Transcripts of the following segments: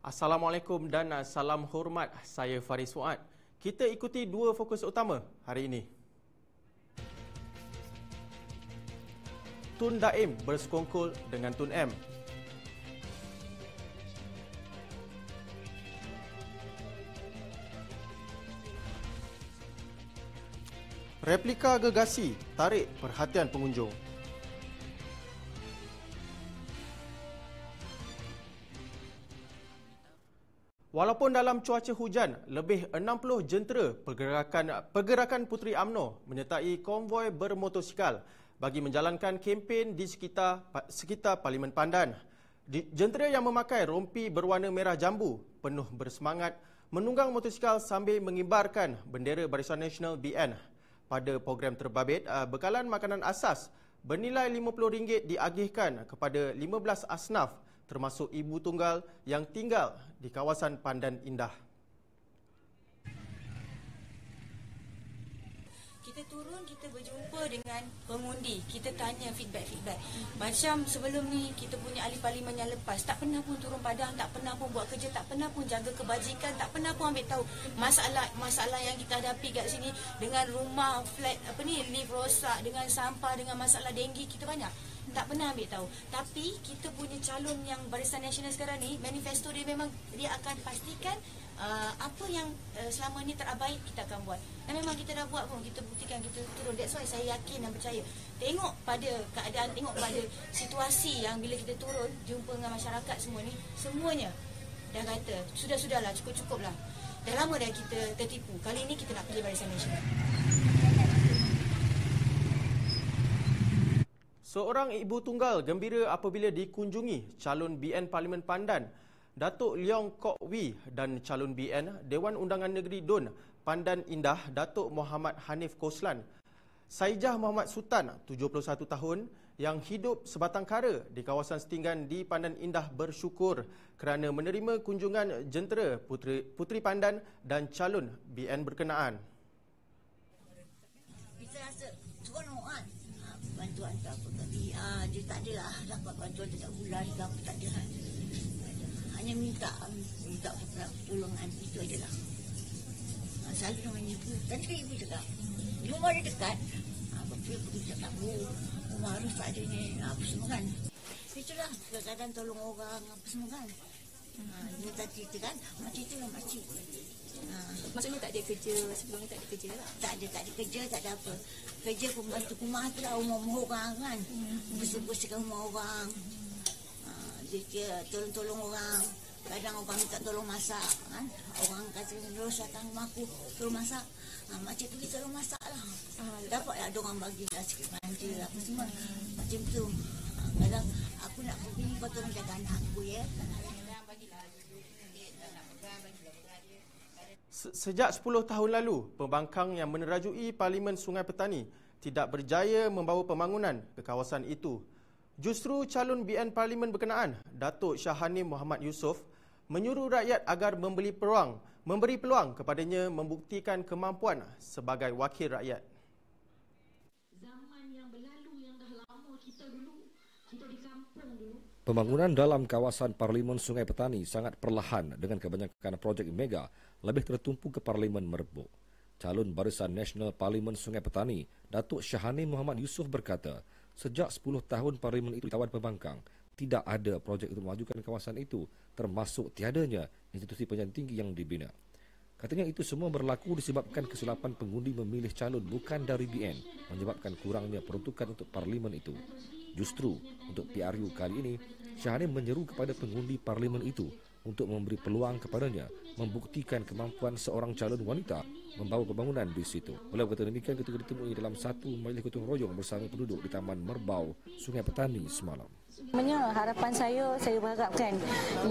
Assalamualaikum dan salam hormat. Saya Faris Fuad. Kita ikuti dua fokus utama hari ini. Tun Daim bersekongkol dengan Tun M. Replika gegasi tarik perhatian pengunjung. Walaupun dalam cuaca hujan, lebih 60 jentera pergerakan Puteri UMNO menyertai konvoi bermotosikal bagi menjalankan kempen di sekitar Parlimen Pandan. Jentera yang memakai rompi berwarna merah jambu penuh bersemangat menunggang motosikal sambil mengibarkan bendera Barisan Nasional BN. Pada program terbabit, bekalan makanan asas bernilai RM50 diagihkan kepada 15 asnaf termasuk ibu tunggal yang tinggal di kawasan Pandan Indah. Kita turun, kita berjumpa dengan pengundi, kita tanya feedback. Macam sebelum ni kita punya ahli parlimen yang lepas tak pernah pun turun padang, tak pernah pun buat kerja, tak pernah pun jaga kebajikan, tak pernah pun ambil tahu masalah yang kita hadapi kat sini dengan rumah flat lift rosak, dengan sampah, dengan masalah denggi, kita banyak. Tak pernah ambil tahu. Tapi kita punya calon yang Barisan Nasional sekarang ni, manifesto dia memang dia akan pastikan apa yang selama ni terabaikan kita akan buat. Dan memang kita dah buat pun, kita buktikan, kita turun. That's why saya yakin dan percaya. Tengok pada keadaan, tengok pada situasi yang bila kita turun, jumpa dengan masyarakat semua ni, semuanya dah kata, sudahlah, cukup-cukuplah. Dah lama dah kita tertipu. Kali ni kita nak pilih Barisan Nasional. Seorang ibu tunggal gembira apabila dikunjungi calon BN Parlimen Pandan, Datuk Leong Kok Wee, dan calon BN Dewan Undangan Negeri Dun Pandan Indah, Datuk Muhammad Hanif Koslan. Saijah Muhammad Sultan, 71 tahun, yang hidup sebatang kara di kawasan setinggan di Pandan Indah bersyukur kerana menerima kunjungan jentera Puteri Pandan dan calon BN berkenaan. Kita rasa seronok kan? Bantuan tak apa tapi dia tak adalah dapat bantuan setiap bulan ke apa, tak ada. Hanya minta pertolongan, itu ajalah. Selalu dengan ibu. Tadi kan ibu cakap, rumah dia dekat. Apa pergi cakap, rumah harus tak ada ni, apa semua kan. Itulah, kadang-kadang tolong orang, apa semua kan. Dia tak cerita kan, makcik tu lah makcik. Maksudnya tak ada kerja, sebelum ni tak ada kerja lah? Tak ada kerja, tak ada apa. Kerja pembantu rumah tu lah, rumah orang kan. Bersih-bersihkan rumah orang. Dia tolong-tolong orang. Kadang orang minta tolong masak kan. Orang kata rosakkan rumah aku, tolong masak. Macam tu dia tolong masak lah. Dapatlah ada orang bagi lah sikit manja lah apa semua. Macam tu. Kadang aku nak pergi ni, kau tolong jaga anak aku ya. Sejak 10 tahun lalu, pembangkang yang menerajui Parlimen Sungai Petani tidak berjaya membawa pembangunan ke kawasan itu. Justru calon BN Parlimen berkenaan, Datuk Syahani Muhammad Yusof, menyuruh rakyat agar memberi peluang kepadanya membuktikan kemampuan sebagai wakil rakyat. Zaman yang berlalu yang dah lama kita di kampung dulu. Pembangunan dalam kawasan Parlimen Sungai Petani sangat perlahan dengan kebanyakan projek mega lebih tertumpu ke Parlimen Merbuk. Calon Barisan Nasional Parlimen Sungai Petani, Datuk Syahani Muhammad Yusof berkata, sejak 10 tahun Parlimen itu ditawan pembangkang, tidak ada projek untuk memajukan kawasan itu, termasuk tiadanya institusi pendidikan tinggi yang dibina. Katanya itu semua berlaku disebabkan kesilapan pengundi memilih calon bukan dari BN, menyebabkan kurangnya peruntukan untuk Parlimen itu. Justru untuk PRU kali ini, Syahani menyeru kepada pengundi Parlimen itu untuk memberi peluang kepadanya membuktikan kemampuan seorang calon wanita membawa pembangunan di situ. Beliau berkata demikian ketika ditemui dalam satu majlis gotong royong bersama penduduk di Taman Merbau, Sungai Petani semalam. Sebenarnya harapan saya berharapkan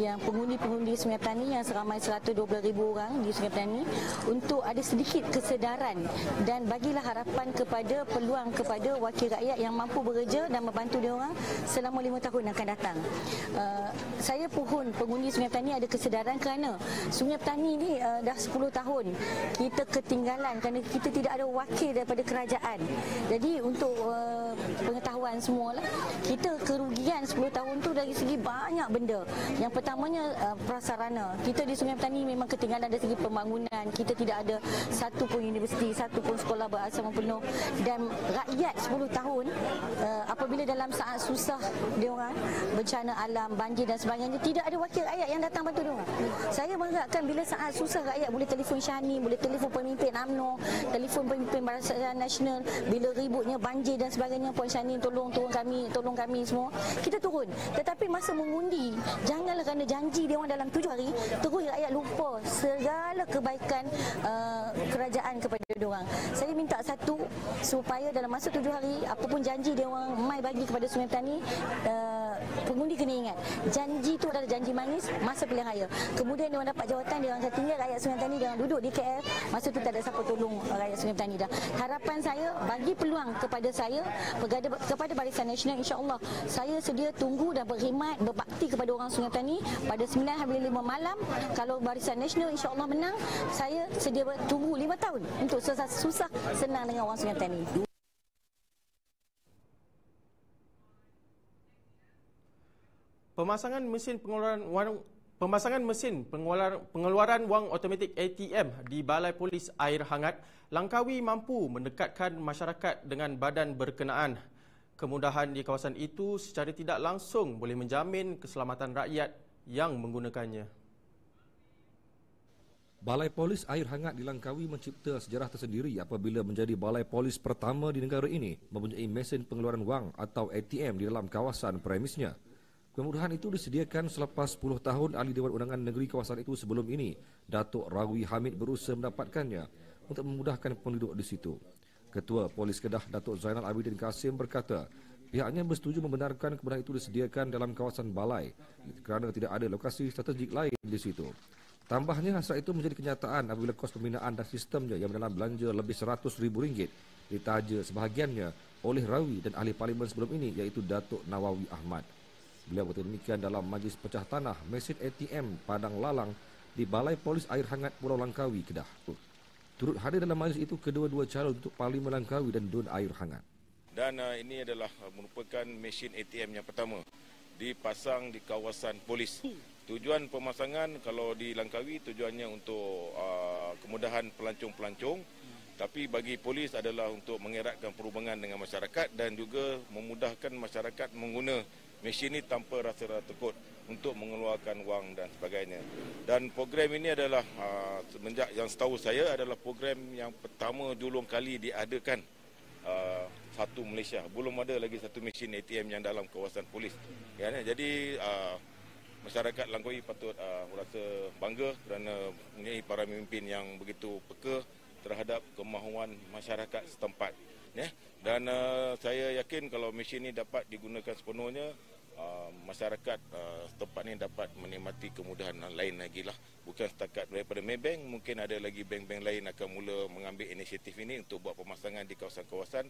yang pengundi-pengundi Sungai Petani yang seramai 112,000 orang di Sungai Petani untuk ada sedikit kesedaran dan bagilah harapan kepada peluang kepada wakil rakyat yang mampu bekerja dan membantu dia orang selama 5 tahun akan datang. Saya pohon pengundi Sungai Petani ada kesedaran kerana Sungai Petani ni dah 10 tahun kita ketinggalan kerana kita tidak ada wakil daripada kerajaan. Jadi untuk pengetahuan semualah, kita kerugian 10 tahun tu dari segi banyak benda. Yang pertamanya prasarana. Kita di Sungai Petani memang ketinggalan dari segi pembangunan. Kita tidak ada satu pun universiti, satu pun sekolah berasrama penuh, dan rakyat 10 tahun apabila dalam saat susah dia orang, bencana alam, banjir dan sebagainya, tidak ada wakil rakyat yang datang bantu dia orang. Saya mengharapkan bila saat susah rakyat boleh telefon Syahani, boleh telefon pemimpin UMNO, telefon pemimpin Barisan Nasional, bila ributnya banjir dan sebagainya, Puan Syahani tolong kami semua, kita turun. Tetapi masa mengundi, janganlah kerana janji dia orang dalam 7 hari terus rakyat lupa segala kebaikan kerajaan kepada dia orang. Saya minta satu, supaya dalam masa 7 hari apapun janji dia orang mai bagi kepada Sungai Petani, pengundi kena ingat janji tu adalah janji manis masa pilihan raya. Kemudian dia orang dapat jawatan, dia orang tinggal rakyat Sungai Petani, dia orang duduk di KL, masa tu tak ada siapa tolong rakyat Sungai Petani dah. Harapan saya, bagi peluang kepada saya kepada Barisan Nasional, insya-Allah saya sedia tunggu dan berkhidmat, berbakti kepada orang Sungai Petani pada 9/5 malam. Kalau Barisan Nasional insya-Allah menang, saya sedia tunggu 5 tahun untuk susah senang dengan orang Sungai Petani. Pemasangan mesin pengeluaran wang automatik ATM di Balai Polis Air Hangat Langkawi mampu mendekatkan masyarakat dengan badan berkenaan. Kemudahan di kawasan itu secara tidak langsung boleh menjamin keselamatan rakyat yang menggunakannya. Balai Polis Air Hangat di Langkawi mencipta sejarah tersendiri apabila menjadi balai polis pertama di negara ini mempunyai mesin pengeluaran wang atau ATM di dalam kawasan premisnya. Kemudahan itu disediakan selepas 10 tahun Ahli Dewan Undangan Negeri kawasan itu sebelum ini, Datuk Rawi Hamid berusaha mendapatkannya untuk memudahkan penduduk di situ. Ketua Polis Kedah Datuk Zainal Abidin Kasim berkata, pihaknya bersetuju membenarkan kemudahan itu disediakan dalam kawasan balai kerana tidak ada lokasi strategik lain di situ. Tambahnya, hasrat itu menjadi kenyataan apabila kos pembinaan dan sistemnya yang mendalam belanja lebih RM100,000 ditaja sebahagiannya oleh Rawi dan Ahli Parlimen sebelum ini iaitu Datuk Nawawi Ahmad. Beliau berkata demikian dalam Majlis Pecah Tanah mesin ATM Padang Lalang di Balai Polis Air Hangat Pulau Langkawi, Kedah. Turut hadir dalam majlis itu kedua-dua calon untuk Parlimen Langkawi dan Dun Air Hangat. Dan ini adalah merupakan mesin ATM yang pertama dipasang di kawasan polis. Tujuan pemasangan kalau di Langkawi tujuannya untuk kemudahan pelancong-pelancong, tapi bagi polis adalah untuk mengeratkan perhubungan dengan masyarakat dan juga memudahkan masyarakat mengguna mesin ini tanpa rasa takut untuk mengeluarkan wang dan sebagainya. Dan program ini adalah semenjak yang setahu saya adalah program yang pertama dulu kali diadakan satu Malaysia. Belum ada lagi satu mesin ATM yang dalam kawasan polis. Ya, jadi masyarakat Langkawi patut merasa bangga kerana mempunyai para pemimpin yang begitu peka terhadap kemahuan masyarakat setempat. Ya. Dan saya yakin kalau mesin ini dapat digunakan sepenuhnya, masyarakat tempat ini dapat menikmati kemudahan lain lagi lah. Bukan setakat daripada Maybank, mungkin ada lagi bank-bank lain akan mula mengambil inisiatif ini untuk buat pemasangan di kawasan-kawasan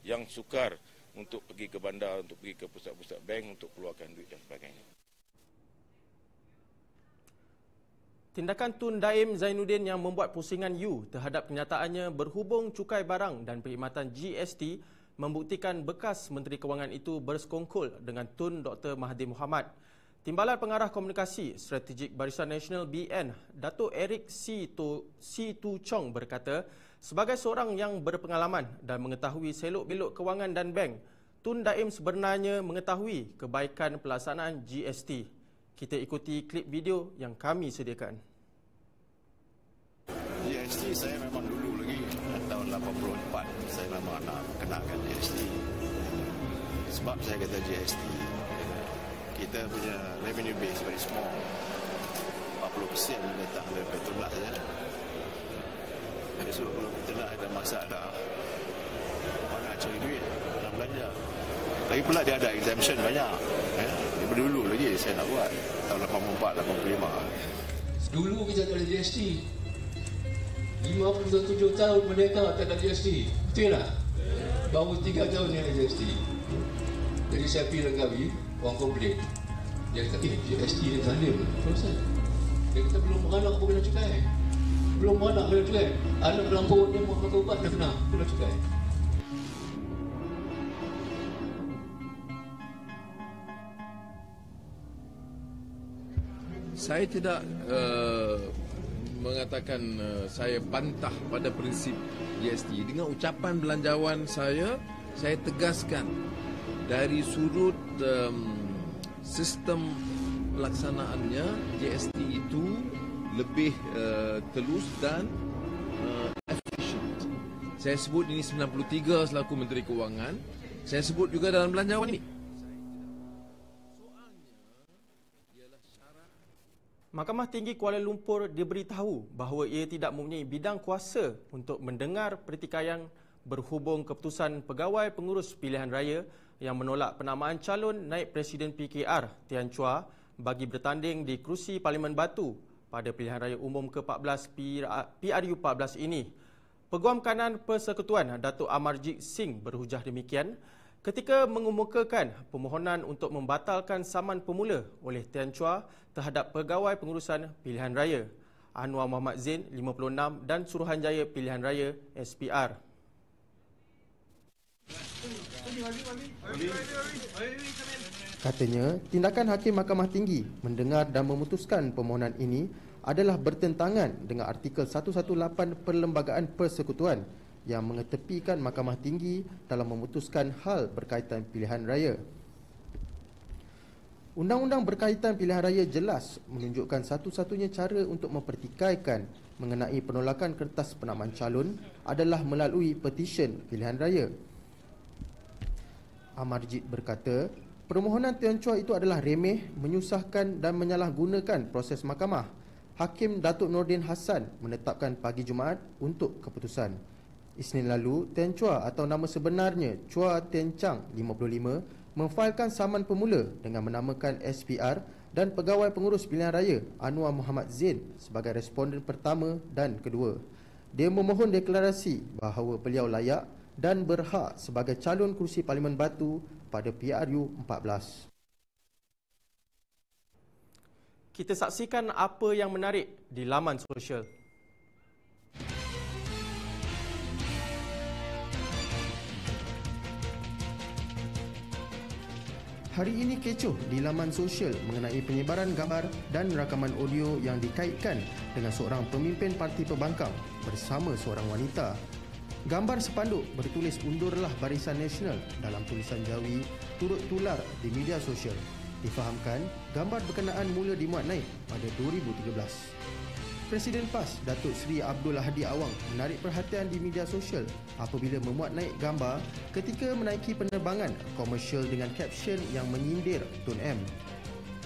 yang sukar untuk pergi ke bandar, untuk pergi ke pusat-pusat bank, untuk keluarkan duit dan sebagainya. Tindakan Tun Daim Zainuddin yang membuat pusingan you terhadap kenyataannya berhubung cukai barang dan perkhidmatan GST membuktikan bekas Menteri Kewangan itu bersekongkol dengan Tun Dr. Mahathir Mohamad. Timbalan Pengarah Komunikasi Strategik Barisan Nasional BN, Datuk Eric C. Tu Chong berkata, sebagai seorang yang berpengalaman dan mengetahui selok-belok kewangan dan bank, Tun Daim sebenarnya mengetahui kebaikan pelaksanaan GST. Kita ikuti klip video yang kami sediakan. GST saya memang dulu lagi tahun 84 saya memang nak kenakan GST. Sebab saya kata GST kita punya revenue base very small, 40% datang dari petronas saja. Besok kalau kita nak ada masalah, orang nak cari duit, nak belanja. Lagi pula dia ada exemption banyak. Daripada dulu lagi saya nak buat tahun 84, 85. Dulu kita tak ada GST. 57 tahun Merdeka tak ada GST. Betul tak? Baru 3 tahun ni ada GST. Jadi saya pergi Langkawi, orang komplain. Dia kata, GST dia tak ada. Dia kata belum beranak apa kena cukai. Belum anak kena cukai. Anak melampau dia mau makan ubat dah kena cukai. Saya tidak mengatakan saya bantah pada prinsip GST. Dengan ucapan belanjawan saya tegaskan dari sudut sistem pelaksanaannya GST itu lebih telus dan efisien. Saya sebut ini 93 selaku Menteri Kewangan. Saya sebut juga dalam belanjawan ini. Mahkamah Tinggi Kuala Lumpur diberitahu bahawa ia tidak mempunyai bidang kuasa untuk mendengar pertikaian berhubung keputusan Pegawai Pengurus Pilihan Raya yang menolak penamaan calon naib Presiden PKR Tian Chua bagi bertanding di kerusi Parlimen Batu pada Pilihan Raya Umum ke-14 PRU14 ini. Peguam Kanan Persekutuan Datuk Amarjit Singh berhujah demikian ketika mengemukakan permohonan untuk membatalkan saman pemula oleh Tian Chua terhadap Pegawai Pengurusan Pilihan Raya Anwar Muhammad Zain 56 dan Suruhanjaya Pilihan Raya SPR. Katanya, tindakan Hakim Mahkamah Tinggi mendengar dan memutuskan permohonan ini adalah bertentangan dengan Artikel 118 Perlembagaan Persekutuan yang mengetepikan Mahkamah Tinggi dalam memutuskan hal berkaitan pilihan raya. Undang-undang berkaitan pilihan raya jelas menunjukkan satu-satunya cara untuk mempertikaikan mengenai penolakan kertas penamaan calon adalah melalui petisyen pilihan raya. Amarjit berkata, permohonan Tian Chua itu adalah remeh, menyusahkan dan menyalahgunakan proses mahkamah. Hakim Datuk Nordin Hassan menetapkan pagi Jumaat untuk keputusan. Isnin lalu, Tian Chua atau nama sebenarnya Chua Tian Chang 55 memfailkan saman pemula dengan menamakan SPR dan Pegawai Pengurus Pilihan Raya Anwar Muhammad Zain sebagai responden pertama dan kedua. Dia memohon deklarasi bahawa beliau layak dan berhak sebagai calon kerusi Parlimen Batu pada PRU 14. Kita saksikan apa yang menarik di laman sosial. Hari ini kecoh di laman sosial mengenai penyebaran gambar dan rakaman audio yang dikaitkan dengan seorang pemimpin parti pembangkang bersama seorang wanita. Gambar spanduk bertulis undurlah Barisan Nasional dalam tulisan Jawi turut tular di media sosial. Difahamkan, gambar berkenaan mula dimuat naik pada 2013. Presiden PAS Datuk Seri Abdul Hadi Awang menarik perhatian di media sosial apabila memuat naik gambar ketika menaiki penerbangan komersial dengan kapsion yang menyindir Tun M.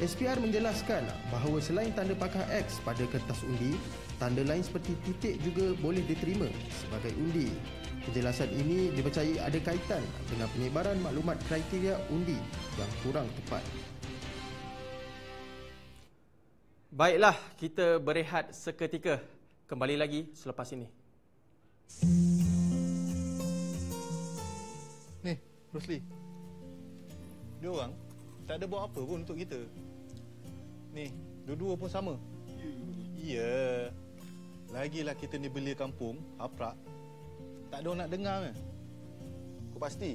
SPR menjelaskan bahawa selain tanda pakar X pada kertas undi, tanda lain seperti titik juga boleh diterima sebagai undi. Penjelasan ini dipercayai ada kaitan dengan penyebaran maklumat kriteria undi yang kurang tepat. Baiklah, kita berehat seketika. Kembali lagi selepas ini. Ni, Rosli. Dia orang tak ada buat apa pun untuk kita. Ni, dua-dua pun sama. Ya. Lagilah kita ni belia kampung, haprak. Tak ada orang nak dengar kan? Aku pasti.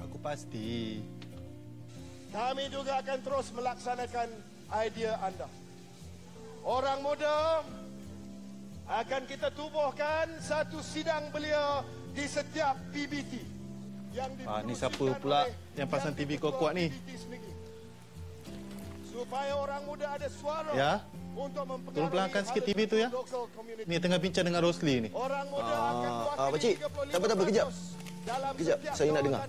Aku pasti. Kami juga akan terus melaksanakan idea anda. Orang muda akan kita tubuhkan satu sidang belia di setiap PBT. Ni siapa pula yang pasang TV kuat-kuat ni? Supaya orang muda ada suara. Ya. Untuk mempengaruhi. Tolong pelangkan sikit TV tu ya. Ni tengah bincang dengan Rosli ni. Orang muda akan pakcik, tak apa, kejap. Kejap, saya nak dengar.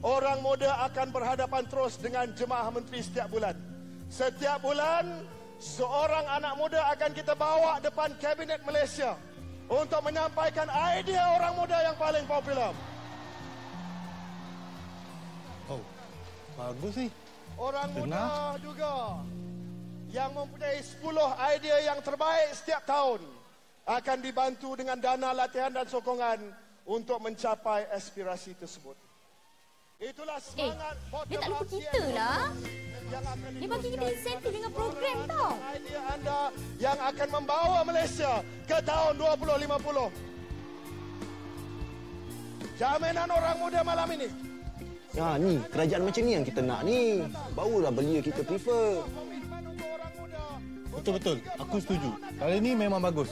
Orang muda akan berhadapan terus dengan jemaah menteri setiap bulan. Setiap bulan, seorang anak muda akan kita bawa depan Kabinet Malaysia untuk menyampaikan idea orang muda yang paling popular. Oh, bagus ni. Orang muda juga yang mempunyai 10 idea yang terbaik setiap tahun akan dibantu dengan dana latihan dan sokongan untuk mencapai aspirasi tersebut. Itulah semangat dia tak lupa kita lah. Dia bagi kita insentif dengan program tau. Idea anda yang akan membawa Malaysia ke tahun 2050. Jaminan orang muda malam ini. Ya, ni kerajaan macam ni yang kita nak ni. Barulah belia kita prefer. Betul-betul, aku setuju. Kali ni memang bagus.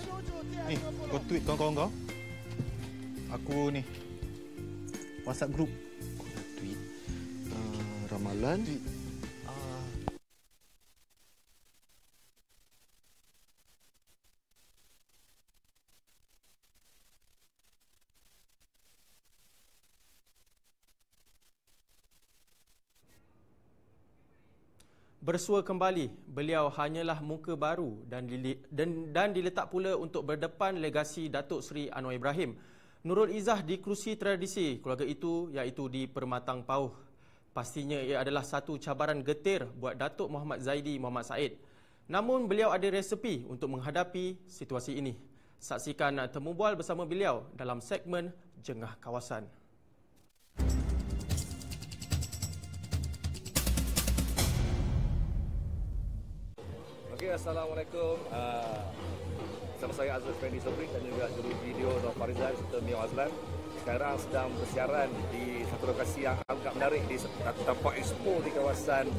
Ni, kau tweet kawan-kawan kau. Aku ni WhatsApp group. Tweet ramalan. Bersua kembali, beliau hanyalah muka baru dan diletak pula untuk berdepan legasi Datuk Seri Anwar Ibrahim. Nurul Izzah di kerusi tradisi keluarga itu iaitu di Permatang Pauh. Pastinya ia adalah satu cabaran getir buat Datuk Muhammad Zaidi Muhammad Said. Namun beliau ada resepi untuk menghadapi situasi ini. Saksikan temu bual bersama beliau dalam segmen Jengah Kawasan. Okay, Assalamualaikum. Sama saya Azrul Fendi Sobri dan juga juru video Nur Farizal serta Mio Azlan. Sekarang sedang bersiaran di satu lokasi yang agak menarik di tempat expo di kawasan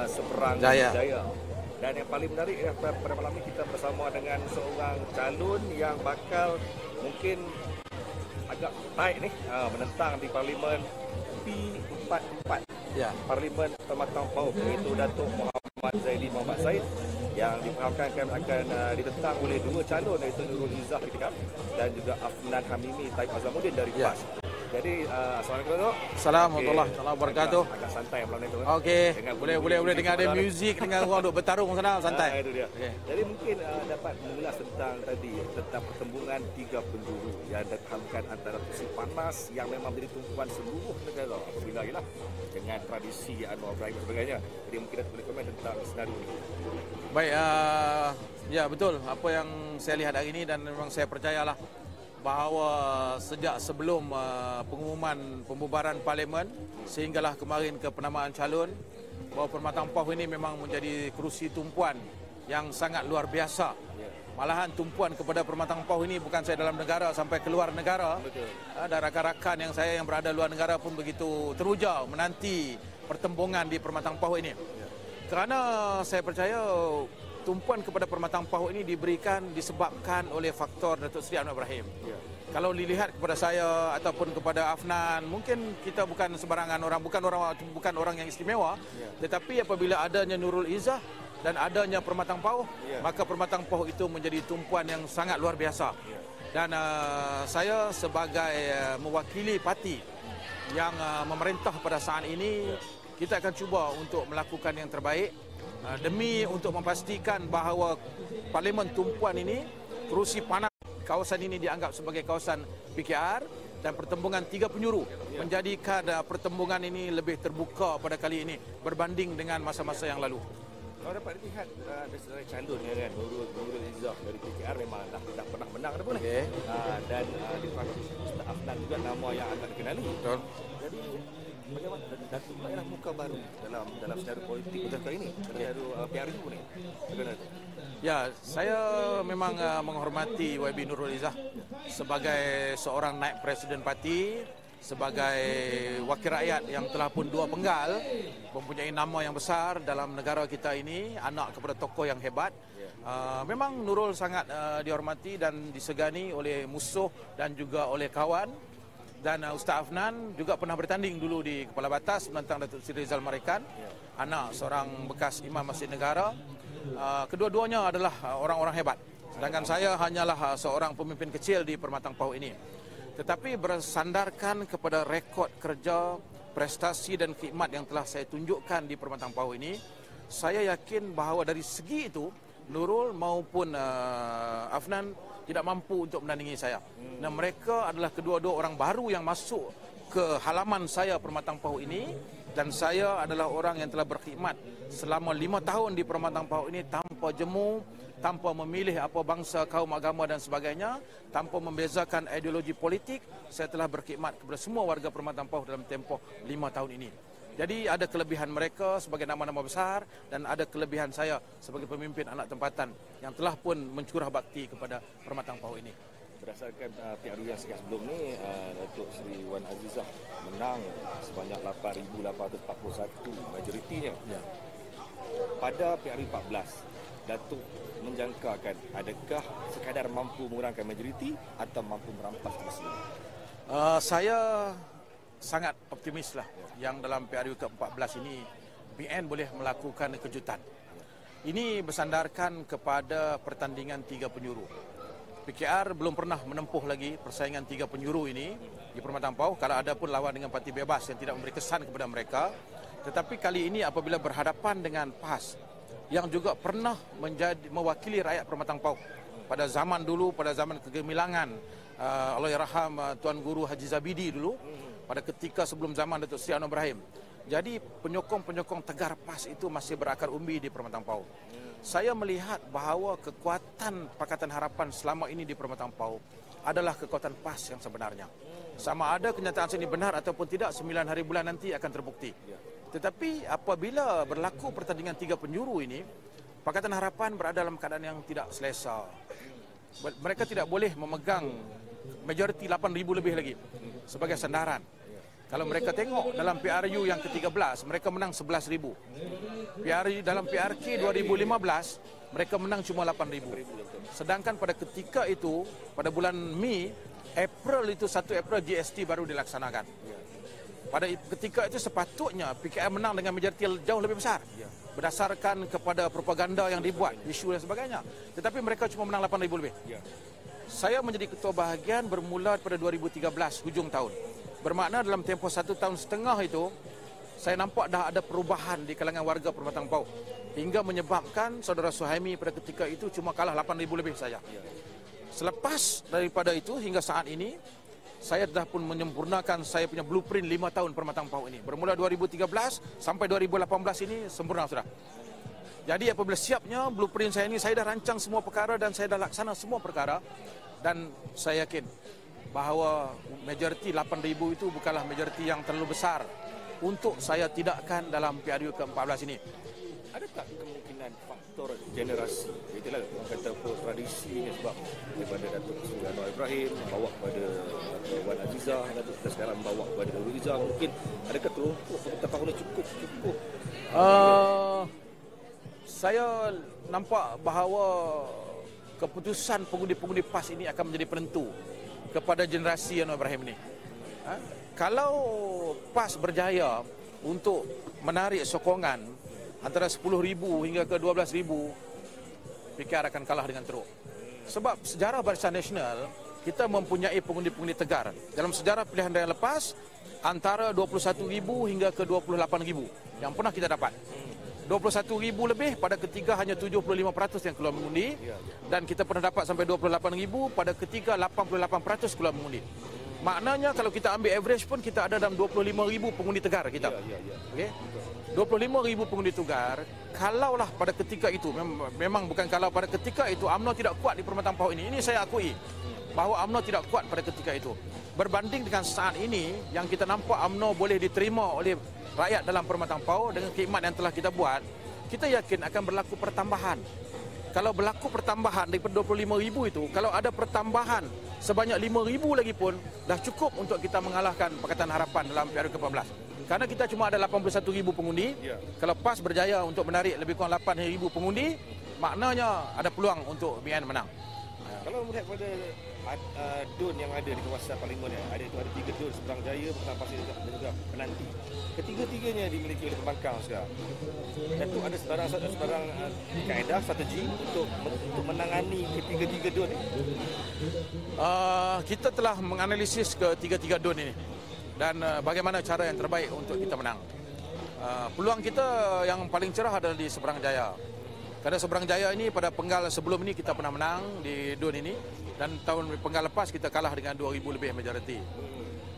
Seberang Jaya. Dan yang paling menarik pada malam ini kita bersama dengan seorang calon yang bakal mungkin agak tight ni menentang di Parlimen P44. Ya, Parlimen Permatang Pauh, iaitu Datuk Muhammad Zaidi Muhammad Said yang diperhadapkan akan ditentang oleh dua calon iaitu Nurul Izzah dan juga Afnan Hamimi Taib Azamuddin dari PAS. Jadi assalamualaikum Datuk. Assalamualaikum warahmatullahi wabarakatuh. Agak santai malam ni tu. Okey. Boleh dengar ada muzik dengan orang duk bertarung sana santai. Itu dia. Okay. Jadi mungkin dapat mengulas tentang pertembungan tiga penjuru yang dihantarkan antara musim panas yang memang menjadi tumpuan seluruh negara apabila ialah dengan tradisi Anwar Ibrahim dan sebagainya. Jadi mungkin Datuk boleh komen tentang senario ini. Baik, ya betul apa yang saya lihat hari ini dan memang saya percayalah bahawa sejak sebelum pengumuman pembubaran parlimen sehinggalah kemarin ke penamaan calon, bahawa Permatang Pauh ini memang menjadi kerusi tumpuan yang sangat luar biasa. Malahan tumpuan kepada Permatang Pauh ini bukan saya dalam negara sampai keluar negara. Dan rakan-rakan yang saya yang berada luar negara pun begitu teruja menanti pertembungan di Permatang Pauh ini. Kerana saya percaya tumpuan kepada Permatang Pauh ini disebabkan oleh faktor Datuk Seri Anwar Ibrahim. Kalau dilihat kepada saya ataupun kepada Afnan, mungkin kita bukan sembarangan orang, bukan orang yang istimewa, tetapi apabila adanya Nurul Izzah dan adanya Permatang Pauh, maka Permatang Pauh itu menjadi tumpuan yang sangat luar biasa. Dan saya sebagai mewakili parti yang memerintah pada saat ini, kita akan cuba untuk melakukan yang terbaik demi untuk memastikan bahawa Parlimen tumpuan ini, kerusi panas kawasan ini dianggap sebagai kawasan PKR dan pertembungan tiga penjuru menjadikan pertembungan ini lebih terbuka pada kali ini berbanding dengan masa-masa yang lalu. Kalau dapat dilihat dari calon kan, Nurul Izzah dari PKR memang dah pernah menang dah pun. Okay. Dan di Ustaz Afnan juga nama yang agak dikenali. Betul. Jadi bagaimana Datuk adalah muka baru dalam senario politik betul kali ini, senario PRU ni. Bagaimana tu? Ya, saya memang menghormati YB Nurul Izzah sebagai seorang naib presiden parti, sebagai wakil rakyat yang telah pun dua penggal, mempunyai nama yang besar dalam negara kita ini, anak kepada tokoh yang hebat. Memang Nurul sangat dihormati dan disegani oleh musuh dan juga oleh kawan. Dan Ustaz Afnan juga pernah bertanding dulu di Kepala Batas menentang Datuk Seri Rizal Marikan, anak seorang bekas Imam Masjid Negara. Kedua-duanya adalah orang-orang hebat. Sedangkan saya hanyalah seorang pemimpin kecil di Permatang Pauh ini. Tetapi bersandarkan kepada rekod kerja, prestasi dan khidmat yang telah saya tunjukkan di Permatang Pauh ini, saya yakin bahawa dari segi itu Nurul maupun Afnan tidak mampu untuk menandingi saya. Dan mereka adalah kedua-dua orang baru yang masuk ke halaman saya Permatang Pauh ini, dan saya adalah orang yang telah berkhidmat selama 5 tahun di Permatang Pauh ini tanpa jemu, tanpa memilih apa bangsa, kaum, agama dan sebagainya, tanpa membezakan ideologi politik. Saya telah berkhidmat kepada semua warga Permatang Pauh dalam tempoh 5 tahun ini. Jadi ada kelebihan mereka sebagai nama-nama besar dan ada kelebihan saya sebagai pemimpin anak tempatan yang telah pun mencurah bakti kepada Permatang Pau ini. Berdasarkan PRU yang sebelum ni, Datuk Seri Wan Azizah menang sebanyak 8,841 majoritinya. Ya. Pada PRU 14, Datuk menjangkakan adakah sekadar mampu mengurangkan majoriti atau mampu merampas kursi? Saya sangat optimislah yang dalam PRU ke-14 ini BN boleh melakukan kejutan. Ini bersandarkan kepada pertandingan 3 penjuru. PKR belum pernah menempuh lagi persaingan 3 penjuru ini di Permatang Pau. Kalau ada pun lawan dengan parti bebas yang tidak memberi kesan kepada mereka. Tetapi kali ini apabila berhadapan dengan PAS yang juga pernah mewakili rakyat Permatang Pau pada zaman dulu, pada zaman kegemilangan Allahyarham Tuan Guru Haji Zabidi dulu, pada ketika sebelum zaman Datuk Seri Anwar Ibrahim. Jadi penyokong-penyokong tegar PAS itu masih berakar umbi di Permatang Pau. Saya melihat bahawa kekuatan Pakatan Harapan selama ini di Permatang Pau adalah kekuatan PAS yang sebenarnya. Sama ada kenyataan ini benar ataupun tidak, 9 hari bulan nanti akan terbukti. Tetapi apabila berlaku pertandingan 3 penjuru ini, Pakatan Harapan berada dalam keadaan yang tidak selesa. Mereka tidak boleh memegang majoriti 8,000 lebih lagi sebagai sandaran. Kalau mereka tengok dalam PRU yang ke-13, mereka menang 11,000. Dalam PRK 2015, mereka menang cuma 8,000. Sedangkan pada ketika itu, pada bulan Mei, April itu 1 April GST baru dilaksanakan. Pada ketika itu sepatutnya PKR menang dengan majoriti jauh lebih besar. Berdasarkan kepada propaganda yang dibuat, isu dan sebagainya. Tetapi mereka cuma menang 8,000 lebih. Saya menjadi ketua bahagian bermula pada 2013, hujung tahun. Bermakna dalam tempoh 1 tahun setengah itu, saya nampak dah ada perubahan di kalangan warga Permatang Pau. Hingga menyebabkan saudara Suhaimi pada ketika itu cuma kalah 8,000 lebih saja. Selepas daripada itu hingga saat ini, saya dah pun menyempurnakan saya punya blueprint 5 tahun Permatang Pau ini. Bermula 2013 sampai 2018 ini sempurna sudah. Jadi apabila siapnya blueprint saya ini, saya dah rancang semua perkara dan saya dah laksana semua perkara. Dan saya yakin bahawa majoriti 8,000 itu bukanlah majoriti yang terlalu besar untuk saya tidakkan dalam PRU ke-14 ini. Adakah kemungkinan faktor generasi, itulah orang kata tradisinya sebab daripada Datuk Seri Anwar Ibrahim bawa kepada Wan Azizah, Datuk kita sekarang bawa kepada Datuk Rizal, mungkin adakah kelompok tahun ini cukup? Saya nampak bahawa keputusan pengundi-pengundi PAS ini akan menjadi penentu kepada generasi Anwar Ibrahim ini. Kalau PAS berjaya untuk menarik sokongan antara 10,000 hingga ke 12,000, PKR akan kalah dengan teruk. Sebab sejarah Barisan Nasional, kita mempunyai pengundi-pengundi tegar. Dalam sejarah pilihan raya lepas, antara 21,000 hingga ke 28,000 yang pernah kita dapat. 21,000 lebih, pada ketiga hanya 75% yang keluar mengundi. Dan kita pernah dapat sampai 28,000, pada ketiga 88% keluar mengundi. Maknanya kalau kita ambil average pun kita ada dalam 25,000 pengundi tegar kita. Okay? 25,000 pengundi tegar. Kalaulah pada ketika itu, memang bukan kalau, pada ketika itu UMNO tidak kuat di Permatang Pau ini. Ini saya akui bahawa UMNO tidak kuat pada ketika itu. Berbanding dengan saat ini yang kita nampak UMNO boleh diterima oleh rakyat dalam Permatang Pau dengan khidmat yang telah kita buat, kita yakin akan berlaku pertambahan. Kalau berlaku pertambahan daripada 25,000 itu, kalau ada pertambahan sebanyak 5,000 lagi pun, dah cukup untuk kita mengalahkan Pakatan Harapan dalam PRU ke-14. Karena kita cuma ada 81,000 pengundi. Kalau PAS berjaya untuk menarik lebih kurang 8,000 pengundi, maknanya ada peluang untuk BN menang. Kalau melihat pada DUN yang ada di kawasan Parlimen, ada 3 DUN, Seberang Jaya, Permatang Pasir dan juga Penanti. Ketiga-tiganya dimiliki oleh pembangkang sekarang. Datuk ada sebarang kaedah, strategi untuk menangani ketiga-tiga DUN ini? Kita telah menganalisis ketiga-tiga DUN ini dan bagaimana cara yang terbaik untuk kita menang. Peluang kita yang paling cerah adalah di Seberang Jaya. Kerana Seberang Jaya ini pada penggal sebelum ini kita pernah menang di DUN ini, dan tahun penggal lepas kita kalah dengan 2,000 lebih majoriti.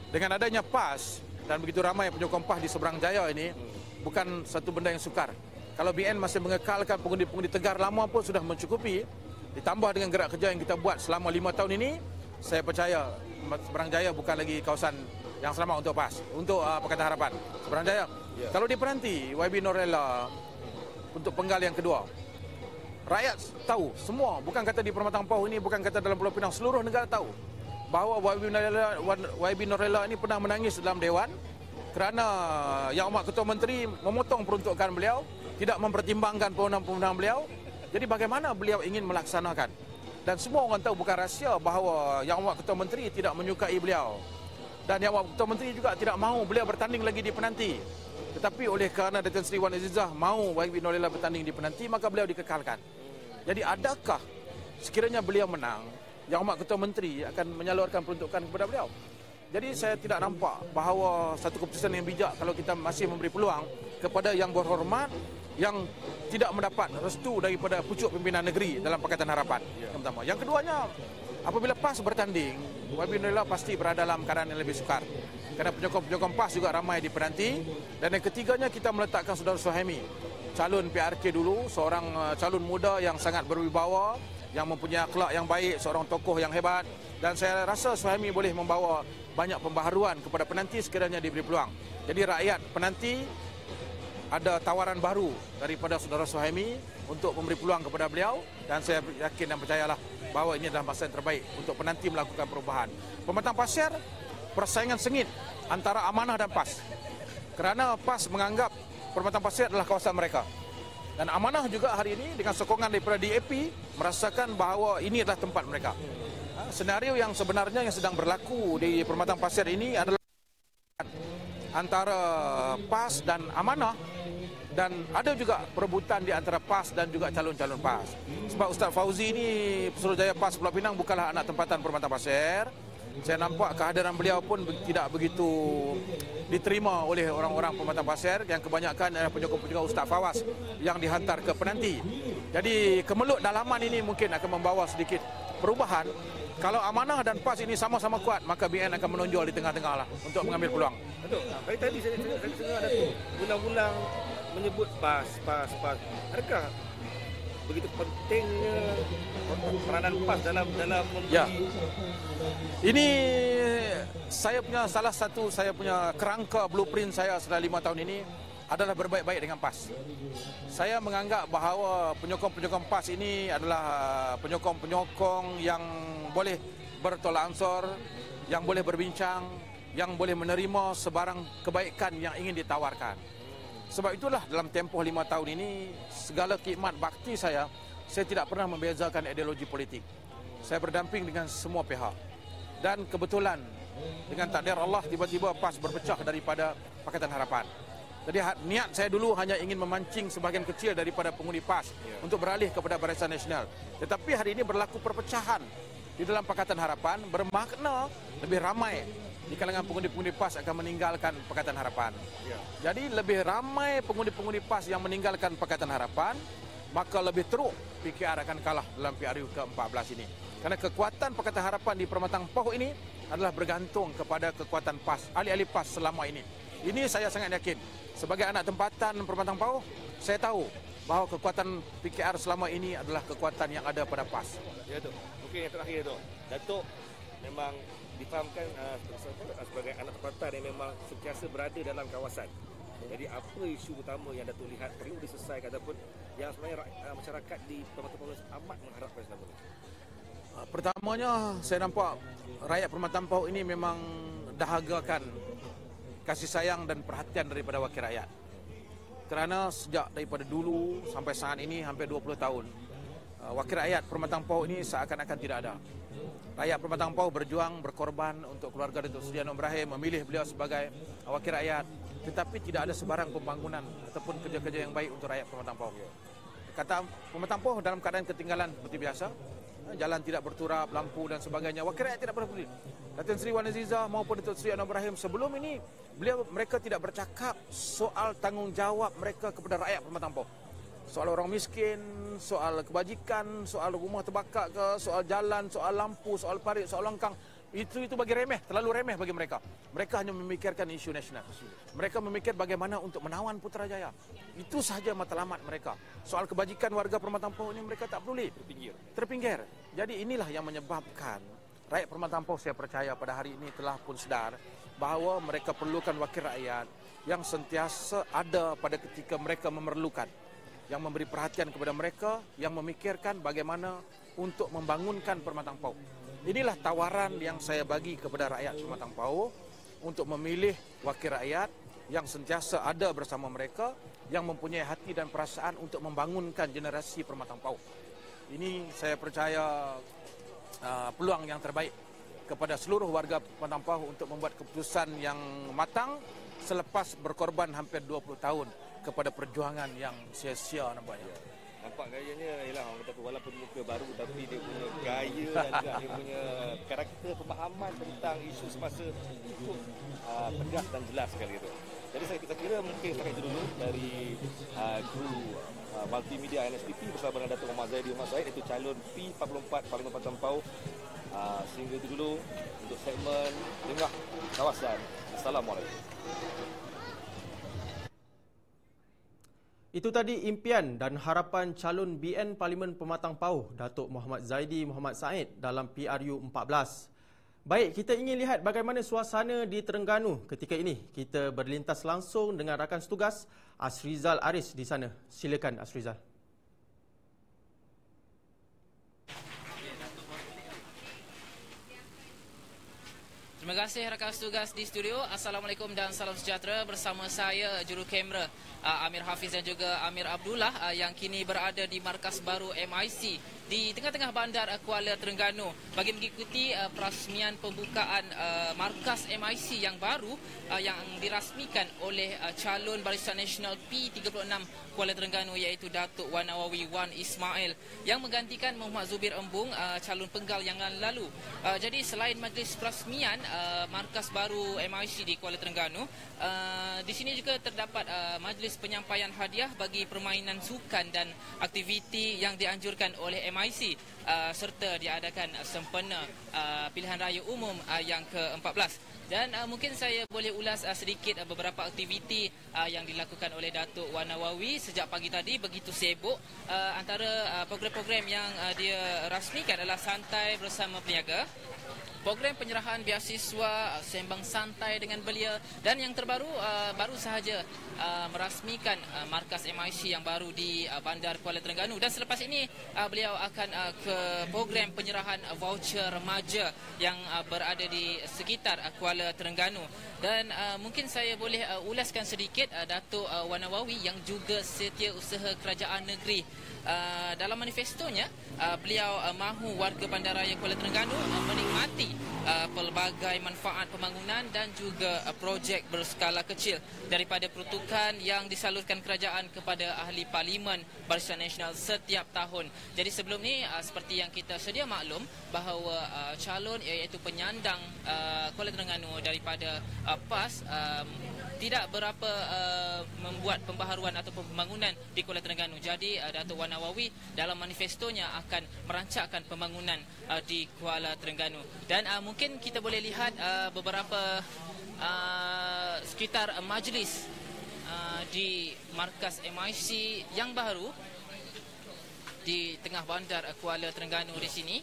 Dengan adanya PAS dan begitu ramai penyokong PAS di Seberang Jaya ini, bukan satu benda yang sukar. Kalau BN masih mengekalkan pengundi-pengundi tegar lama pun sudah mencukupi, ditambah dengan gerak kerja yang kita buat selama 5 tahun ini, saya percaya Seberang Jaya bukan lagi kawasan yang selamat untuk PAS, untuk Pakatan Harapan. Seberang Jaya Kalau di Penanti, YB Norella untuk penggal yang kedua, rakyat tahu semua, bukan kata di Permatang Pauh ini, bukan kata dalam Pulau Pinang, seluruh negara tahu bahawa YB Norella ini pernah menangis dalam Dewan kerana Yang Amat Ketua Menteri memotong peruntukan beliau, tidak mempertimbangkan pemenang-pemenang beliau. Jadi bagaimana beliau ingin melaksanakan? Dan semua orang tahu, bukan rahsia, bahawa Yang Amat Ketua Menteri tidak menyukai beliau. Dan Yang Amat Ketua Menteri juga tidak mahu beliau bertanding lagi di Penanti. Tetapi oleh kerana Datin Seri Wan Azizah mahu YB Norella bertanding di Penanti, maka beliau dikekalkan. Jadi adakah sekiranya beliau menang, Yang Amat Ketua Menteri akan menyalurkan peruntukan kepada beliau? Jadi saya tidak nampak bahawa satu keputusan yang bijak kalau kita masih memberi peluang kepada yang berhormat yang tidak mendapat restu daripada pucuk pimpinan negeri dalam Pakatan Harapan. Yang pertama. Yang keduanya, apabila PAS bertanding, YB Norella pasti berada dalam keadaan yang lebih sukar. Kerana penyokong-penyokong PAS juga ramai di Penanti. Dan yang ketiganya, kita meletakkan Saudara Suhaimi, calon PRK dulu, seorang calon muda yang sangat berwibawa, yang mempunyai akhlak yang baik, seorang tokoh yang hebat. Dan saya rasa Suhaimi boleh membawa banyak pembaharuan kepada Penanti sekiranya diberi peluang. Jadi rakyat Penanti ada tawaran baru daripada Saudara Suhaimi untuk memberi peluang kepada beliau, dan saya yakin dan percayalah bahawa ini adalah masa yang terbaik untuk Penanti melakukan perubahan. Pematang Pasir, persaingan sengit antara Amanah dan PAS. Kerana PAS menganggap Pematang Pasir adalah kawasan mereka. Dan Amanah juga hari ini dengan sokongan daripada DAP merasakan bahawa ini adalah tempat mereka. Senario yang sebenarnya yang sedang berlaku di Pematang Pasir ini adalah antara PAS dan Amanah, dan ada juga perebutan di antara PAS dan juga calon-calon PAS. Sebab Ustaz Fauzi ini Pesuruhjaya PAS Pulau Pinang bukanlah anak tempatan Pematang Pasir. Saya nampak kehadiran beliau pun tidak begitu diterima oleh orang-orang Pematang Pasir, yang kebanyakan adalah penyokong-penyokong Ustaz Fawaz yang dihantar ke Penanti. Jadi kemelut dalaman ini mungkin akan membawa sedikit perubahan. Kalau Amanah dan PAS ini sama-sama kuat, maka BN akan menonjol di tengah-tengah lah untuk mengambil peluang. Betul. Tadi saya dengar ada tu undang-undang menyebut PAS. Adakah begitu pentingnya peranan PAS dalam memberi? Ya. Ini saya punya salah satu kerangka blueprint saya selama 5 tahun ini adalah berbaik-baik dengan PAS. Saya menganggap bahawa penyokong-penyokong PAS ini adalah penyokong-penyokong yang boleh bertolak ansur, yang boleh berbincang, yang boleh menerima sebarang kebaikan yang ingin ditawarkan. Sebab itulah dalam tempoh 5 tahun ini, segala khidmat bakti saya tidak pernah membezakan ideologi politik. Saya berdamping dengan semua pihak. Dan kebetulan, dengan takdir Allah, tiba-tiba PAS berpecah daripada Pakatan Harapan. Jadi niat saya dulu hanya ingin memancing sebahagian kecil daripada pengundi PAS untuk beralih kepada Barisan Nasional. Tetapi hari ini berlaku perpecahan di dalam Pakatan Harapan, bermakna lebih ramai di kalangan pengundi-pengundi PAS akan meninggalkan Pakatan Harapan. Jadi lebih ramai pengundi-pengundi PAS yang meninggalkan Pakatan Harapan, maka lebih teruk PKR akan kalah dalam PRU ke-14 ini. Kerana kekuatan Pakatan Harapan di Permatang Pauh ini adalah bergantung kepada kekuatan PAS, ahli-ahli PAS selama ini. Ini saya sangat yakin. Sebagai anak tempatan Permatang Pauh, saya tahu bahawa kekuatan PKR selama ini adalah kekuatan yang ada pada PAS. Ya, Datuk. Mungkin yang terakhir, Datuk. Datuk memang difahamkan sebagai anak tempatan yang memang sentiasa berada dalam kawasan. Jadi apa isu utama yang Datuk lihat perlu diselesaikan ataupun yang sebenarnya masyarakat di Permatang Pauh amat mengharapkan selama ini? Pertamanya, saya nampak rakyat Permatang Pauh ini memang dahagakan kasih sayang dan perhatian daripada wakil rakyat. Kerana sejak daripada dulu sampai saat ini hampir 20 tahun, wakil rakyat Permatang Pauh ini seakan-akan tidak ada. Rakyat Permatang Pauh berjuang, berkorban untuk keluarga Datuk Seri Anwar Ibrahim, memilih beliau sebagai wakil rakyat, tetapi tidak ada sebarang pembangunan ataupun kerja-kerja yang baik untuk rakyat Permatang Pauh. Kata Permatang Pauh dalam keadaan ketinggalan seperti biasa, jalan tidak berturap, lampu dan sebagainya. Wakil rakyat tidak pernah peduli. Datin Seri Wan Azizah maupun Datuk Seri Anwar Ibrahim sebelum ini, mereka tidak bercakap soal tanggungjawab mereka kepada rakyat Permatang Pauh. Soal orang miskin, soal kebajikan, soal rumah terbakar ke, soal jalan, soal lampu, soal parit, soal longkang. Itu bagi remeh, terlalu remeh bagi mereka. Mereka hanya memikirkan isu nasional. Mereka memikir bagaimana untuk menawan Putrajaya. Itu sahaja matlamat mereka. Soal kebajikan warga Permatang Pauh ini mereka tak peduli. Terpinggir. Jadi inilah yang menyebabkan rakyat Permatang Pauh, saya percaya pada hari ini telah pun sedar bahawa mereka perlukan wakil rakyat yang sentiasa ada pada ketika mereka memerlukan, yang memberi perhatian kepada mereka, yang memikirkan bagaimana untuk membangunkan Pematang Pauh. Inilah tawaran yang saya bagi kepada rakyat Pematang Pauh untuk memilih wakil rakyat yang sentiasa ada bersama mereka, yang mempunyai hati dan perasaan untuk membangunkan generasi Pematang Pauh. Ini saya percaya peluang yang terbaik kepada seluruh warga Pematang Pauh untuk membuat keputusan yang matang selepas berkorban hampir 20 tahun kepada perjuangan yang sia-sia nampaknya. Nampak gayanya ialah orang kata walaupun muka baru tapi dia punya gaya dan juga dia punya karakter pemahaman tentang isu semasa cukup tegas dan jelas sekali itu. Jadi saya kira mungkin setakat itu dulu dari kru multimedia NSTP bersama dengan Datuk Muhammad Zaidi Muhammad Said, iaitu calon P44 Parlimen Pematang Pauh. Sehingga itu dulu untuk segmen Tengah Kawasan. Assalamualaikum. Itu tadi impian dan harapan calon BN Parlimen Pematang Pauh, Datuk Muhammad Zaidi Muhammad Said dalam PRU 14. Baik, kita ingin lihat bagaimana suasana di Terengganu ketika ini. Kita berlintas langsung dengan rakan setugas Asrizal Aris di sana. Silakan Asrizal. Terima kasih rakan setugas di studio. Assalamualaikum dan salam sejahtera. Bersama saya juru kamera Amir Hafiz dan juga Amir Abdullah yang kini berada di markas baru MIC di tengah-tengah bandar Kuala Terengganu bagi mengikuti perasmian pembukaan markas MIC yang baru yang dirasmikan oleh calon Barisan Nasional P36 Kuala Terengganu iaitu Datuk Wan Nawawi Wan Ismail yang menggantikan Muhammad Zubir Embung calon penggal yang lalu. Jadi selain majlis perasmian markas baru MIC di Kuala Terengganu, di sini juga terdapat majlis penyampaian hadiah bagi permainan sukan dan aktiviti yang dianjurkan oleh MIC serta diadakan sempena pilihan raya umum yang ke-14. Dan mungkin saya boleh ulas sedikit beberapa aktiviti yang dilakukan oleh Datuk Wan Nawawi sejak pagi tadi begitu sibuk. Antara program-program yang dia rasmikan adalah Santai Bersama Peniaga, program penyerahan beasiswa, sembang santai dengan belia, dan yang terbaru baru sahaja merasmikan markas MIC yang baru di Bandar Kuala Terengganu. Dan selepas ini beliau akan ke program penyerahan voucher remaja yang berada di sekitar Kuala Terengganu. Dan mungkin saya boleh ulaskan sedikit Datuk Wan Nawawi yang juga Setiausaha Kerajaan Negeri. Dalam manifestonya, beliau mahu warga Bandaraya Kuala Terengganu menikmati pelbagai manfaat pembangunan dan juga projek berskala kecil daripada peruntukan yang disalurkan kerajaan kepada ahli parlimen Barisan Nasional setiap tahun. Jadi sebelum ni seperti yang kita sedia maklum bahawa calon iaitu penyandang Kuala Terengganu daripada PAS tidak berapa membuat pembaharuan atau pembangunan di Kuala Terengganu. Jadi Datuk Wan Nawawi dalam manifestonya akan merancangkan pembangunan di Kuala Terengganu. Dan mungkin kita boleh lihat beberapa sekitar majlis di markas MIC yang baru di tengah bandar Kuala Terengganu di sini.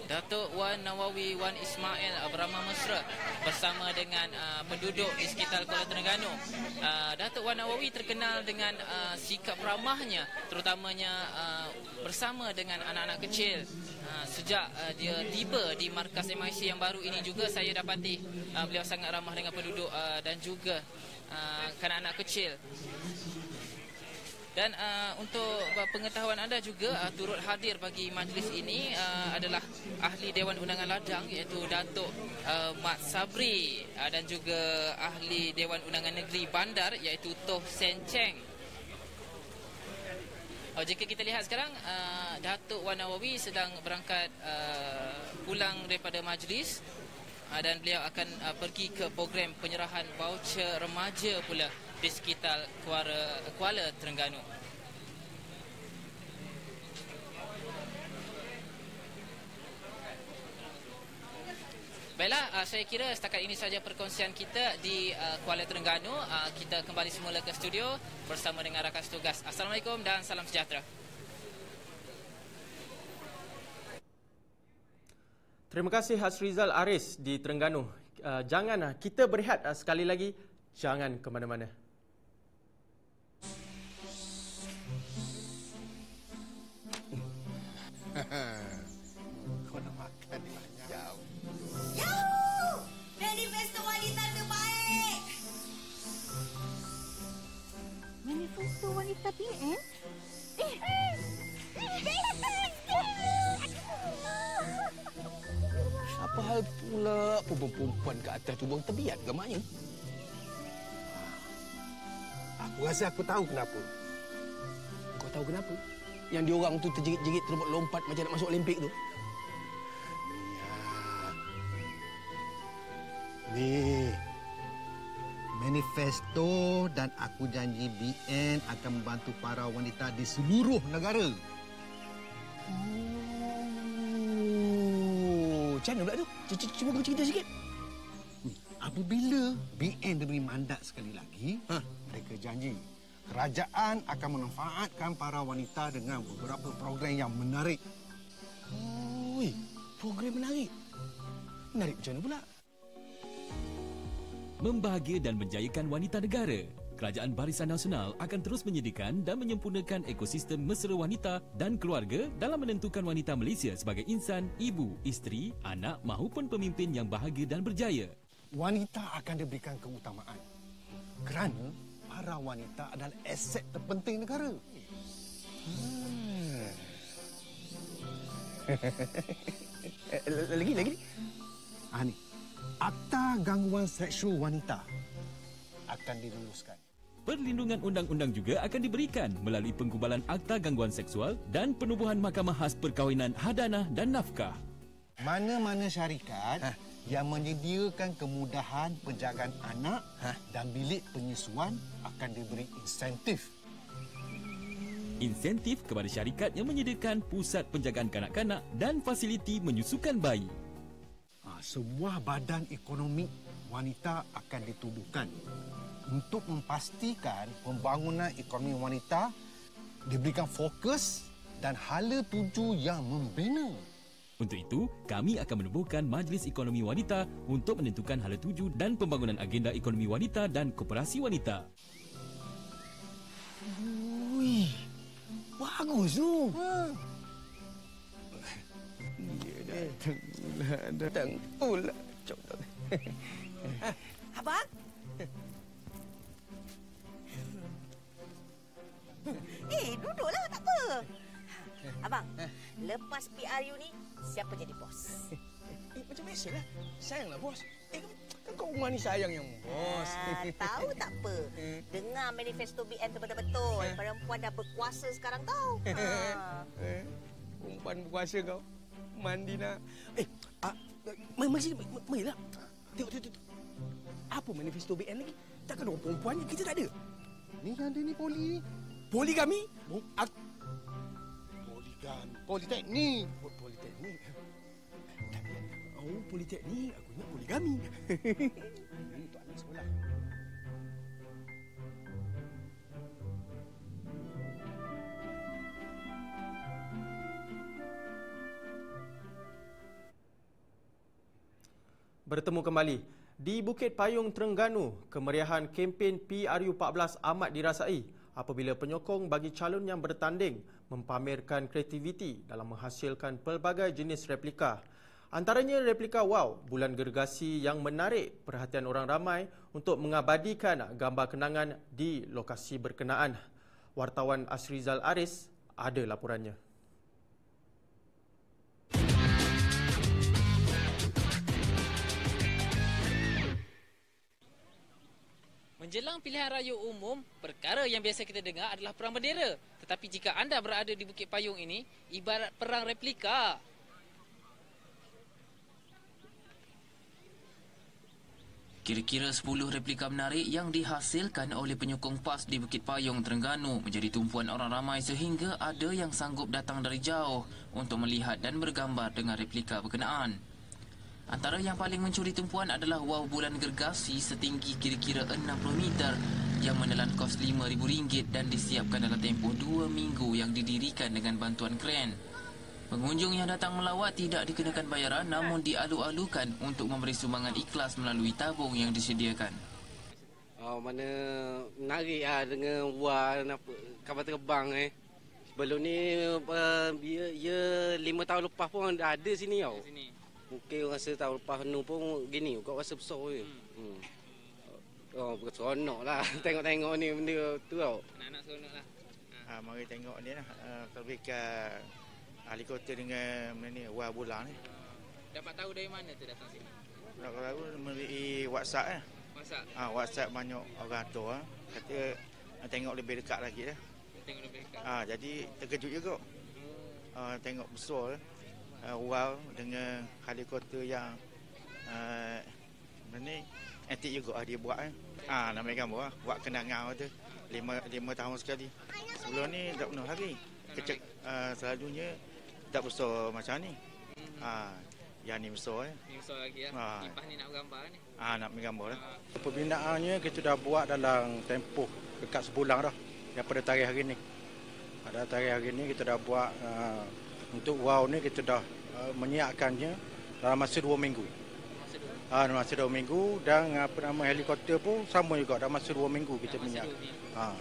Datuk Wan Nawawi Wan Ismail beramah mesra bersama dengan penduduk di sekitar Kuala Terengganu. Datuk Wan Nawawi terkenal dengan sikap ramahnya, terutamanya bersama dengan anak-anak kecil. Sejak dia tiba di markas MIC yang baru ini juga saya dapati beliau sangat ramah dengan penduduk dan juga kanak-kanak kecil. Dan untuk pengetahuan anda juga turut hadir bagi majlis ini adalah ahli Dewan Undangan Ladang iaitu Datuk Mat Sabri dan juga ahli Dewan Undangan Negeri Bandar iaitu Toh Sen Cheng. Jika kita lihat sekarang Datuk Wan Nawawi sedang berangkat pulang daripada majlis dan beliau akan pergi ke program penyerahan voucher remaja pula di sekitar Kuala Terengganu. Baiklah, saya kira setakat ini saja perkongsian kita di Kuala Terengganu. Kita kembali semula ke studio bersama dengan rakan setugas. Assalamualaikum dan salam sejahtera. Terima kasih Hasrizal Aris di Terengganu. Jangan kita berehat sekali lagi, jangan ke mana-mana. Kau nak makan di mana? Jauh. Yahoo! Manifesto wanita terbaik. Manifesto wanita PN? Apa hal pula perempuan ke atas tu buang tebiat ke maknya? Aku rasa aku tahu kenapa. Kau tahu kenapa? Yang diorang tu terjerit-jerit terus lompat macam nak masuk Olimpik tu. Ni manifesto dan aku janji BN akan membantu para wanita di seluruh negara. Macam mana pula tu? Cuba kau cerita sikit. Apabila BN diberi mandat sekali lagi, mereka janji kerajaan akan memanfaatkan para wanita dengan beberapa program yang menarik. Oi, program menarik? Menarik macam mana pula? Membahagia dan menjayakan wanita negara. Kerajaan Barisan Nasional akan terus menyediakan dan menyempurnakan ekosistem mesra wanita dan keluarga dalam menentukan wanita Malaysia sebagai insan, ibu, isteri, anak maupun pemimpin yang bahagia dan berjaya. Wanita akan diberikan keutamaan kerana para wanita adalah aset terpenting negara. Lagi. Ni. Akta Gangguan Seksual Wanita akan diluluskan. Perlindungan undang-undang juga akan diberikan melalui penggubalan Akta Gangguan Seksual dan penubuhan Mahkamah Khas Perkahwinan Hadanah dan Nafkah. Mana-mana syarikat yang menyediakan kemudahan penjagaan anak dan bilik penyusuan akan diberi insentif. Insentif kepada syarikat yang menyediakan pusat penjagaan kanak-kanak dan fasiliti menyusukan bayi. Sebuah badan ekonomi wanita akan ditubuhkan untuk memastikan pembangunan ekonomi wanita diberikan fokus dan hala tuju yang membina. Untuk itu, kami akan menubuhkan Majlis Ekonomi Wanita untuk menentukan hala tuju dan pembangunan agenda ekonomi wanita dan koperasi wanita. Ui, bagus tu. Dia datang pula. Abang? Duduklah, tak apa. Abang, lepas PRU ni, siapa jadi bos? Macam biasalah. Sayanglah bos. Kan kau rumah ni sayang yang bos. Tahu tak apa. Dengar manifesto BN tu betul-betul. Perempuan dah berkuasa sekarang tau. Perempuan berkuasa kau. Mandi nak. Marilah. Tengok. Apa manifesto BN lagi? Takkan orang perempuan ni kita tak ada? Ni yang ada ni poli. Poligami? Politeknik. Politeknik. Oh, politeknik. Aku ingat poligami. Untuk anak sekolah. Bertemu kembali. Di Bukit Payung, Terengganu, kemeriahan kempen PRU14 amat dirasai apabila penyokong bagi calon yang bertanding mempamerkan kreativiti dalam menghasilkan pelbagai jenis replika. Antaranya replika wow, bulan gergasi yang menarik perhatian orang ramai untuk mengabadikan gambar kenangan di lokasi berkenaan. Wartawan Asrizal Aris ada laporannya. Menjelang pilihan raya umum, perkara yang biasa kita dengar adalah perang bendera. Tetapi jika anda berada di Bukit Payung ini, ibarat perang replika. Kira-kira 10 replika menarik yang dihasilkan oleh penyokong PAS di Bukit Payung, Terengganu menjadi tumpuan orang ramai sehingga ada yang sanggup datang dari jauh untuk melihat dan bergambar dengan replika berkenaan. Antara yang paling mencuri tumpuan adalah wau bulan gergasi setinggi kira-kira 60 meter yang menelan kos RM5,000 dan disiapkan dalam tempoh 2 minggu yang didirikan dengan bantuan kren. Pengunjung yang datang melawat tidak dikenakan bayaran namun dialu-alukan untuk memberi sumbangan ikhlas melalui tabung yang disediakan. Mana menarik dengan kapal terbang Sebelum ni ya 5 tahun lepas pun dah ada sini tau. Mungkin rasa tahun lepas penuh pun gini, kau rasa besar je. Seronok lah tengok-tengok ni benda tu tau. Anak-anak seronok lah. Mari tengok ni lah, lebih ke ahli kota dengan ni, wah bulan ni. Dapat tahu dari mana tu datang sini? Dapat tahu melalui WhatsApp WhatsApp? WhatsApp banyak orang tu kata tengok lebih dekat lagi lah. Tengok lebih dekat. Jadi terkejut juga. Tengok besar wow dengan helikopter yang ni antik juga dia buat nama gambar buat kenangan tu 5 tahun sekali. Sebelum ni tak pernah lagi. Selalunya tak besar macam ni. Yang ni besar Ni besar lagi ya. Lepas ni nak bergambar ni. Nak bergambar lah. Pembinaannya kita dah buat dalam tempoh dekat sebulan dah daripada tarikh hari ni. Pada tarikh hari ni kita dah buat untuk wow ni kita dah menyiapkannya dalam masa 2 minggu. Dalam masa 2 minggu dan helikopter pun sama juga dalam masa 2 minggu kita menyiapkan.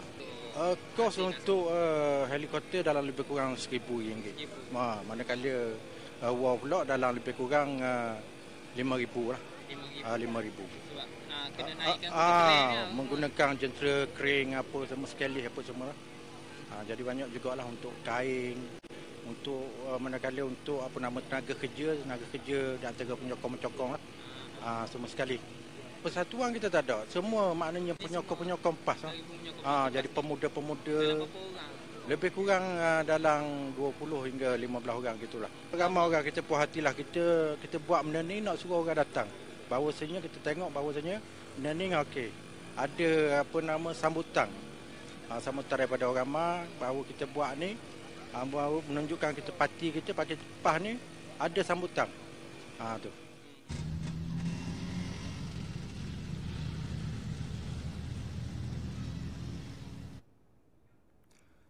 Kos untuk helikopter dalam lebih kurang RM1,000. Manakala wow pula dalam lebih kurang RM5,000 lah. RM5,000. Kena naikkan menggunakan jentera kering apa semua sekali apa semua lah. Jadi banyak jugalah untuk kain, untuk manakala untuk tenaga kerja di antara penyokong-penyokong lah. Semua sekali. Persatuan kita tak ada. Semua maknanya penyokong-penyokong PAS lah. Jadi pemuda-pemuda lebih kurang dalam 20 hingga 15 orang gitulah. Ramai orang kita puas hatilah kita buat benda ni nak suruh orang datang. Bahawasanya kita tengok bahawasanya benda ni okey. Ada sambutan. Sambutan daripada orang ramai bahawa kita buat ni bahawa menunjukkan kita parti PAS ni ada sambutan. Tu.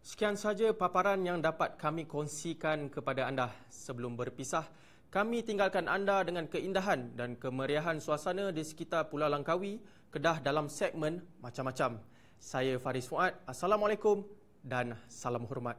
Sekian sahaja paparan yang dapat kami kongsikan kepada anda. Sebelum berpisah, kami tinggalkan anda dengan keindahan dan kemeriahan suasana di sekitar Pulau Langkawi, Kedah dalam segmen Macam-Macam. Saya Faris Fuad. Assalamualaikum dan salam hormat.